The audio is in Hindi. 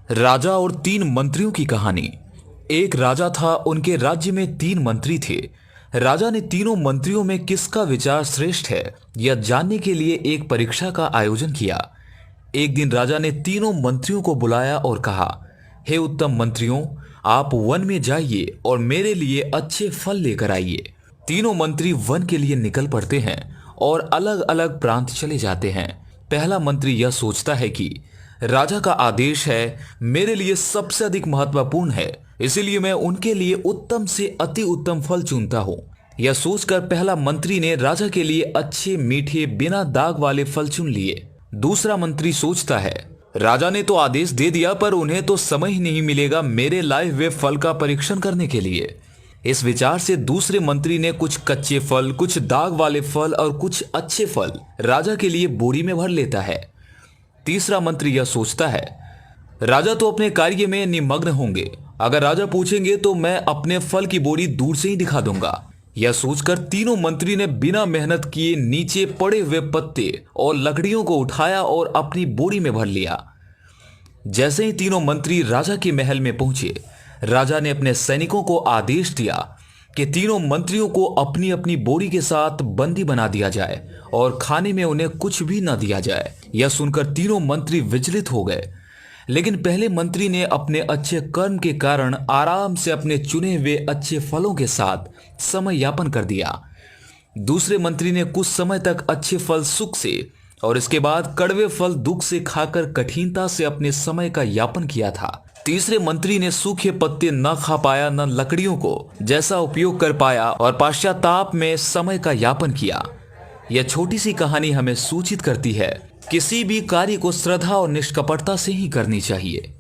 राजा और 3 मंत्रियों की कहानी। एक राजा था, उनके राज्य में 3 मंत्री थे। राजा ने तीनों मंत्रियों में किसका विचार श्रेष्ठ है यह जानने के लिए एक परीक्षा का आयोजन किया। एक दिन राजा ने तीनों मंत्रियों को बुलाया और कहा, हे उत्तम मंत्रियों, आप वन में जाइए और मेरे लिए अच्छे फल लेकर आइए। तीनों मंत्री वन के लिए निकल पड़ते हैं और अलग अलग प्रांत चले जाते हैं। पहला मंत्री यह सोचता है कि राजा का आदेश है, मेरे लिए सबसे अधिक महत्वपूर्ण है, इसीलिए मैं उनके लिए उत्तम से अति उत्तम फल चुनता हूं। यह सोचकर पहला मंत्री ने राजा के लिए अच्छे मीठे बिना दाग वाले फल चुन लिए। दूसरा मंत्री सोचता है, राजा ने तो आदेश दे दिया, पर उन्हें तो समय ही नहीं मिलेगा मेरे लाए हुए फल का परीक्षण करने के लिए। इस विचार से दूसरे मंत्री ने कुछ कच्चे फल, कुछ दाग वाले फल और कुछ अच्छे फल राजा के लिए बोरी में भर लेता है। तीसरा मंत्री यह सोचता है, राजा तो अपने कार्य में निमग्न होंगे, अगर राजा पूछेंगे तो मैं अपने फल की बोरी दूर से ही दिखा दूंगा। यह सोचकर तीनों मंत्री ने बिना मेहनत किए नीचे पड़े हुए पत्ते और लकड़ियों को उठाया और अपनी बोरी में भर लिया। जैसे ही तीनों मंत्री राजा के महल में पहुंचे, राजा ने अपने सैनिकों को आदेश दिया कि तीनों मंत्रियों को अपनी अपनी बोरी के साथ बंदी बना दिया जाए और खाने में उन्हें कुछ भी न दिया जाए। यह सुनकर तीनों मंत्री विचलित हो गए, लेकिन पहले मंत्री ने अपने अच्छे कर्म के कारण आराम से अपने चुने हुए अच्छे फलों के साथ समय यापन कर दिया। दूसरे मंत्री ने कुछ समय तक अच्छे फल सुख से और इसके बाद कड़वे फल दुख से खाकर कठिनता से अपने समय का यापन किया था। तीसरे मंत्री ने सूखे पत्ते न खा पाया, न लकड़ियों को जैसा उपयोग कर पाया और पश्चाताप में समय का यापन किया। यह छोटी सी कहानी हमें सूचित करती है, किसी भी कार्य को श्रद्धा और निष्कपटता से ही करनी चाहिए।